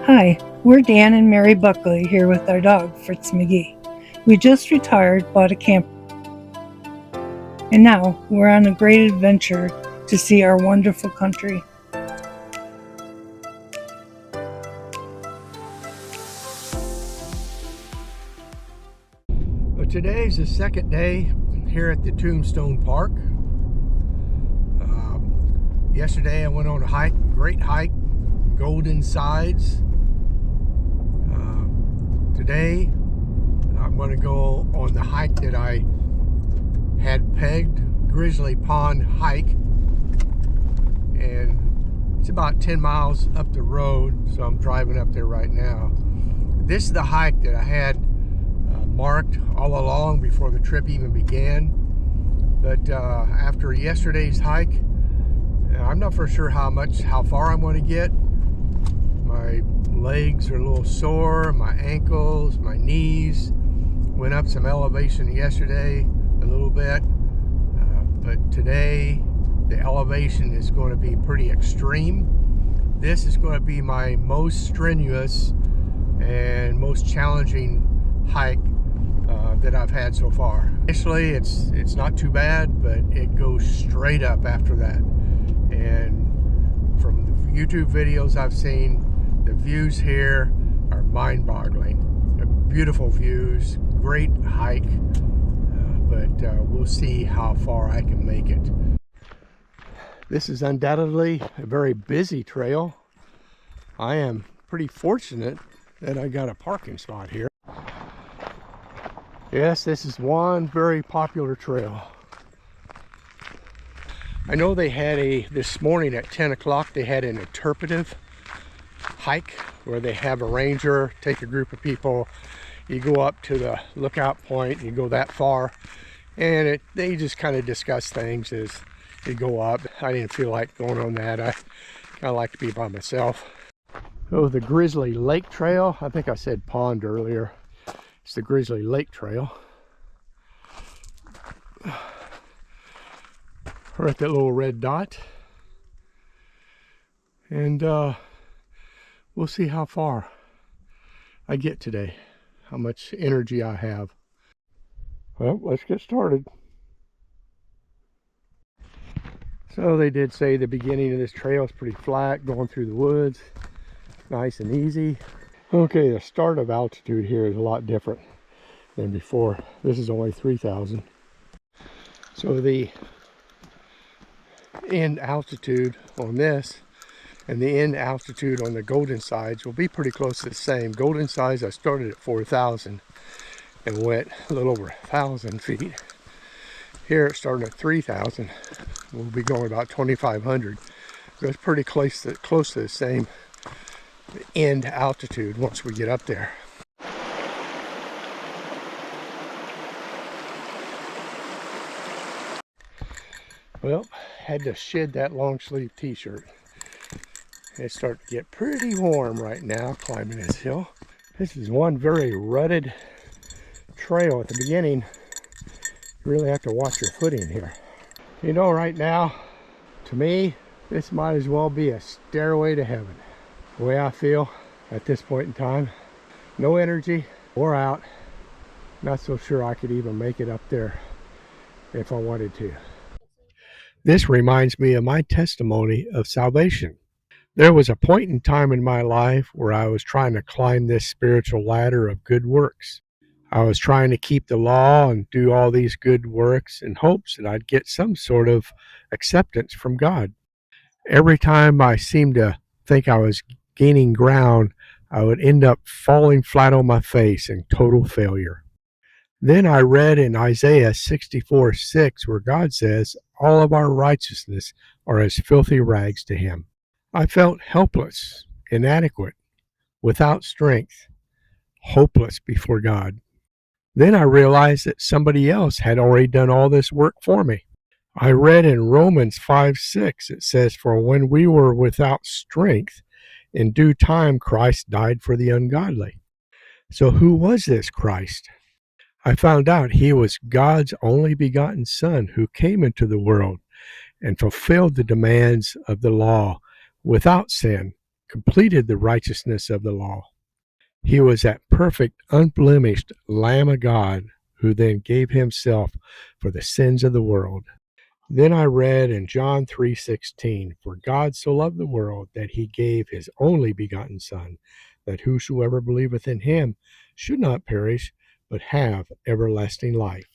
Hi, we're Dan and Mary Buckley here with our dog, Fritz McGee. We just retired, bought a camper, and now we're on a great adventure to see our wonderful country. Well, today's the second day here at the Tombstone Park. Yesterday I went on a hike, great hike, Golden Sides. Today I'm going to go on the hike that I had pegged, Grizzly Pond hike, and it's about 10 miles up the road, so I'm driving up there right now. This is the hike that I had marked all along before the trip even began, but after yesterday's hike, I'm not for sure how far I'm going to get. My legs are a little sore, my ankles, my knees. Went up some elevation yesterday a little bit, but today the elevation is going to be pretty extreme. This is going to be my most strenuous and most challenging hike that I've had so far. Initially it's not too bad, but it goes straight up after that. And from the YouTube videos I've seen, the views here are mind-boggling. Beautiful views, great hike, but we'll see how far I can make it. This is undoubtedly a very busy trail. I am pretty fortunate that I got a parking spot here. Yes, this is one very popular trail. I know they had this morning at 10 o'clock, they had an interpretive hike where they have a ranger take a group of people. You go up to the lookout point, and you go that far, and they just kind of discuss things as you go up. I didn't feel like going on that. I kind of like to be by myself. Oh, the Grizzly Lake Trail. I think I said pond earlier. It's the Grizzly Lake Trail. We're at that little red dot, and we'll see how far I get today, how much energy I have. Well, let's get started. So they did say the beginning of this trail is pretty flat, going through the woods, nice and easy. Okay, the start of altitude here is a lot different than before. This is only 3,000. So the end altitude on this and the end altitude on the Golden Sides will be pretty close to the same. Golden Sides, I started at 4,000 and went a little over 1,000 feet. Here it started at 3,000. We'll be going about 2,500. So it's pretty close to the same end altitude once we get up there. Well, had to shed that long sleeve t-shirt. It's starting to get pretty warm right now climbing this hill. This is one very rutted trail at the beginning. You really have to watch your footing here. You know, right now, to me, this might as well be a stairway to heaven. The way I feel at this point in time, no energy, wore out. Not so sure I could even make it up there if I wanted to. This reminds me of my testimony of salvation. There was a point in time in my life where I was trying to climb this spiritual ladder of good works. I was trying to keep the law and do all these good works in hopes that I'd get some sort of acceptance from God. Every time I seemed to think I was gaining ground, I would end up falling flat on my face in total failure. Then I read in Isaiah 64:6 where God says, all of our righteousness are as filthy rags to him. I felt helpless, inadequate, without strength, hopeless before God. Then I realized that somebody else had already done all this work for me. I read in Romans 5:6, it says, for when we were without strength, in due time Christ died for the ungodly. So who was this Christ? I found out he was God's only begotten Son who came into the world and fulfilled the demands of the law without sin, completed the righteousness of the law. He was that perfect, unblemished Lamb of God who then gave himself for the sins of the world. Then I read in John 3:16, "For God so loved the world that he gave his only begotten Son, that whosoever believeth in him should not perish, but have everlasting life."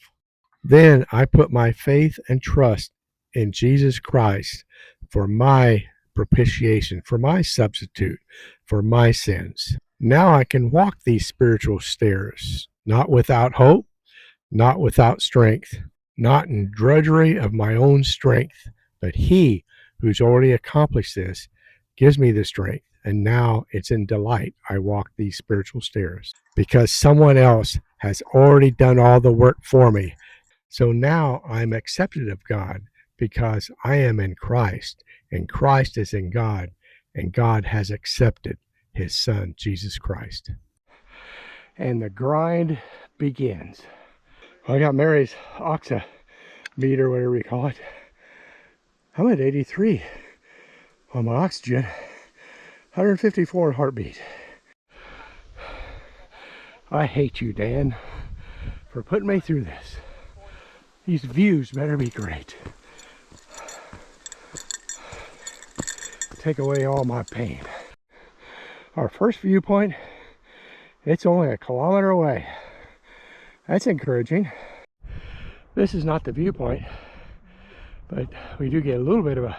Then I put my faith and trust in Jesus Christ for my propitiation, for my substitute, for my sins. Now I can walk these spiritual stairs, not without hope, not without strength, not in drudgery of my own strength, but he who's already accomplished this gives me the strength. And now it's in delight I walk these spiritual stairs because someone else has already done all the work for me. So now I'm accepted of God because I am in Christ, and Christ is in God, and God has accepted his Son, Jesus Christ. And the grind begins. I got Mary's oxa meter, whatever you call it. I'm at 83 on my oxygen, 154 heartbeat. I hate you, Dan, for putting me through this. These views better be great. Take away all my pain. Our first viewpoint, it's only a kilometer away. That's encouraging. This is not the viewpoint, but we do get a little bit of a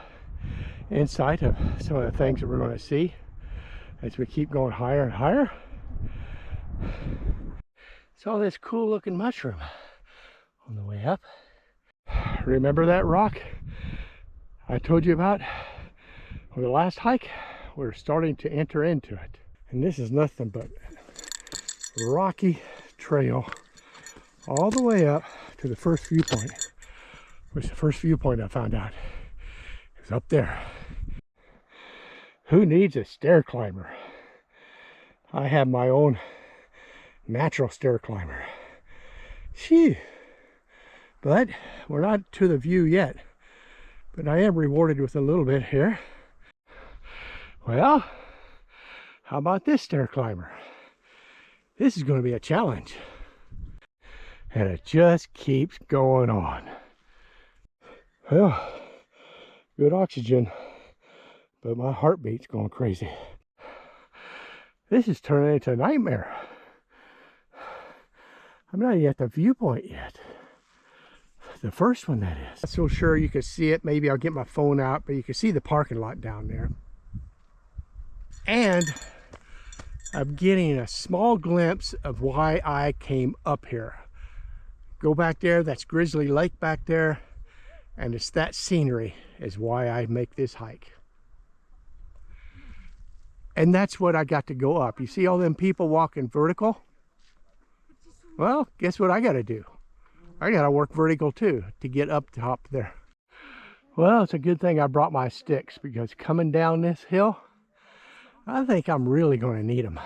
insight of some of the things that we're going to see as we keep going higher and higher. Saw this cool looking mushroom on the way up. Remember that rock I told you about on the last hike? We're starting to enter into it. And this is nothing but rocky trail all the way up to the first viewpoint, which the first viewpoint I found out is up there. Who needs a stair climber? I have my own natural stair climber. Phew. But we're not to the view yet. But I am rewarded with a little bit here. Well, how about this stair climber? This is going to be a challenge. And it just keeps going on. Well, good oxygen, but my heartbeat's going crazy. This is turning into a nightmare. I'm not even at the viewpoint yet. The first one, that is. Not so sure you can see it. Maybe I'll get my phone out, but you can see the parking lot down there. And I'm getting a small glimpse of why I came up here. Go back there, that's Grizzly Lake back there, and it's that scenery is why I make this hike. And that's what I got to go up. You see all them people walking vertical? Well, guess what I got to do? I got to work vertical too to get up top there. Well, it's a good thing I brought my sticks because coming down this hill, I think I'm really going to need them.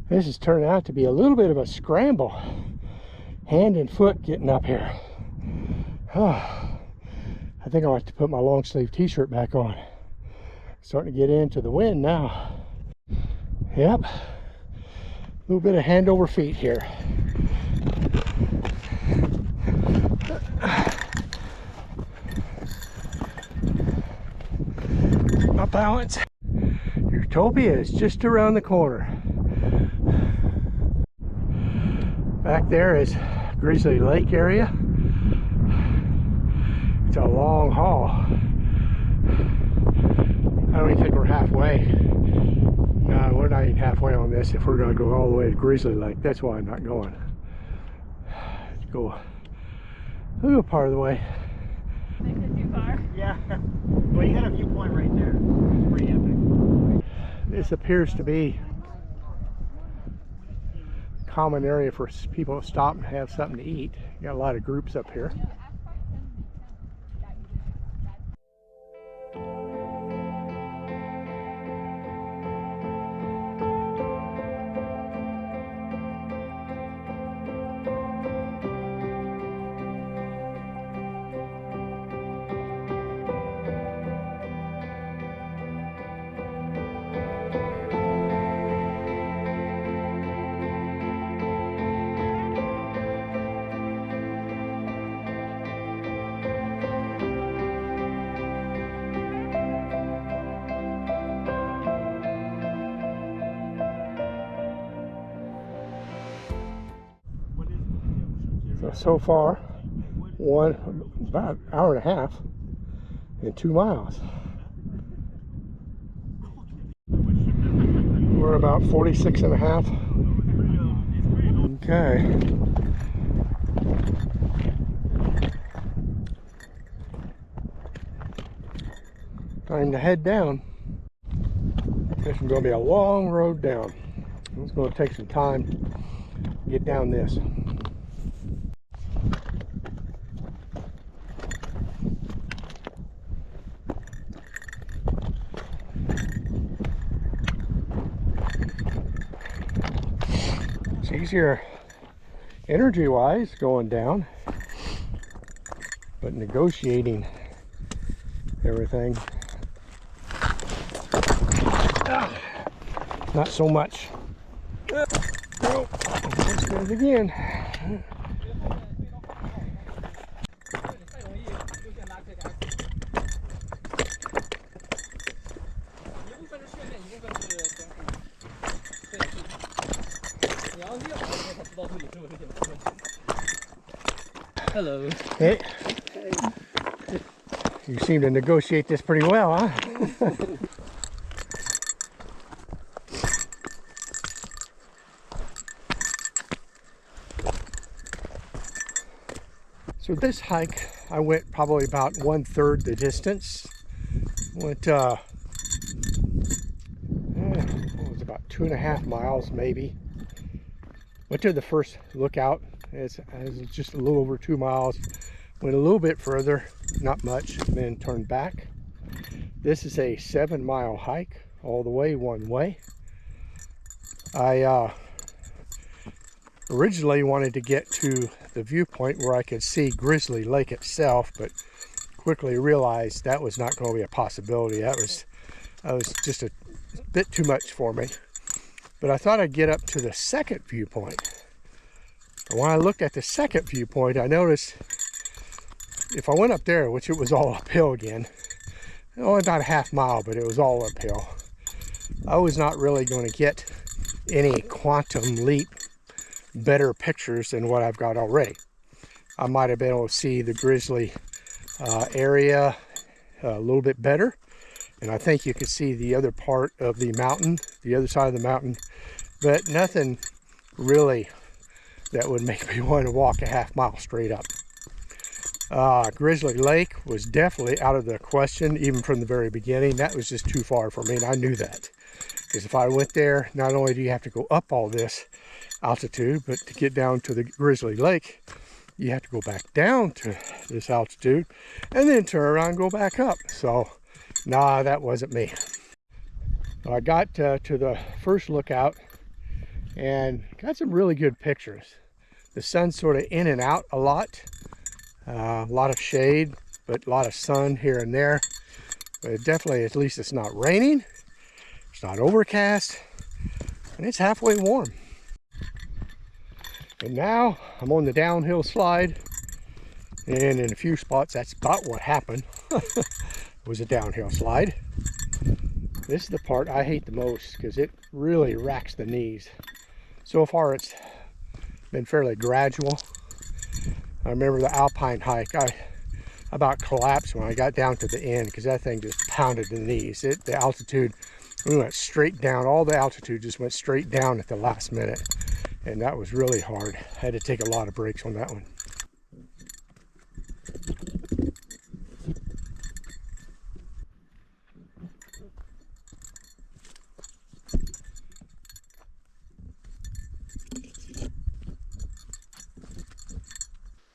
This is turning out to be a little bit of a scramble. Hand and foot getting up here. Oh, I think I'll have to put my long sleeve t-shirt back on. Starting to get into the wind now. Yep. A little bit of hand over feet here. My balance. Utopia is just around the corner. Back there is Grizzly Lake area. It's a long haul. I don't even think we're halfway. No, we're not even halfway on this if we're going to go all the way to Grizzly Lake. That's why I'm not going. Let's go a little part of the way. Think it's too far? Yeah. Well, you got a viewpoint right there. It's pretty epic. This appears to be a common area for people to stop and have something to eat. You got a lot of groups up here. so far, about an hour and a half and 2 miles. We're about 46 and a half. Okay. Time to head down. This is going to be a long road down. It's going to take some time to get down this. It's easier energy-wise going down, but negotiating everything, not so much. Oh, let's do it again. Hello. Hey. You seem to negotiate this pretty well, huh? So this hike, I went probably about 1/3 the distance. Went, what was it, about 2.5 miles maybe. Went to the first lookout. It's just a little over 2 miles. Went a little bit further, not much, then turned back. This is a 7-mile hike all the way one way. I originally wanted to get to the viewpoint where I could see Grizzly Lake itself, but quickly realized that was not going to be a possibility. That was just a bit too much for me. But I thought I'd get up to the second viewpoint. And when I looked at the second viewpoint, I noticed if I went up there, which it was all uphill again, only about a half mile, but it was all uphill, I was not really going to get any quantum leap better pictures than what I've got already. I might have been able to see the Grizzly area a little bit better, and I think you could see the other part of the mountain, the other side of the mountain, but nothing really that would make me want to walk a half mile straight up. Grizzly Lake was definitely out of the question even from the very beginning. That was just too far for me, and I knew that, because if I went there, not only do you have to go up all this altitude, but to get down to the Grizzly Lake, you have to go back down to this altitude and then turn around and go back up. So nah, that wasn't me. I got to the first lookout and got some really good pictures. The sun's sort of in and out a lot of shade, but a lot of sun here and there. But it definitely, at least it's not raining, it's not overcast, and it's halfway warm. And now I'm on the downhill slide, and in a few spots that's about what happened. Was a downhill slide. This is the part I hate the most because it really racks the knees. So far it's been fairly gradual. I remember the alpine hike, I about collapsed when I got down to the end because that thing just pounded the knees. The altitude, we went straight down. All the altitude just went straight down at the last minute. And that was really hard. I had to take a lot of breaks on that one.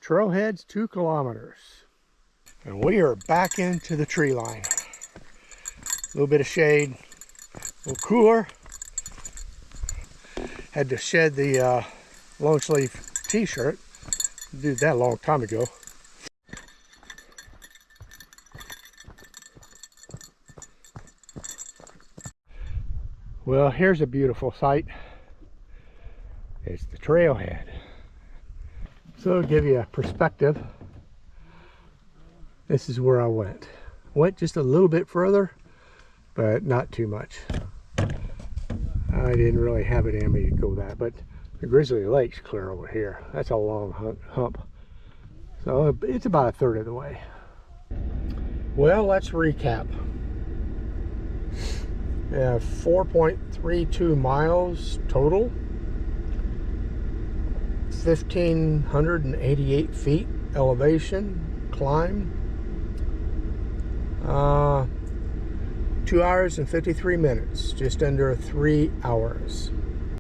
Trailhead's 2 kilometers. And we are back into the tree line. A little bit of shade, a little cooler. Had to shed the long sleeve t-shirt. Did that a long time ago. Well, here's a beautiful sight. It's the trailhead. So to give you a perspective, this is where I went. Went just a little bit further, but not too much. I didn't really have it in me to go that, but the Grizzly Lake's clear over here. That's a long hump. So it's about a third of the way. Well, let's recap. We have 4.32 miles total, 1,588 feet elevation climb, 2 hours and 53 minutes, just under 3 hours.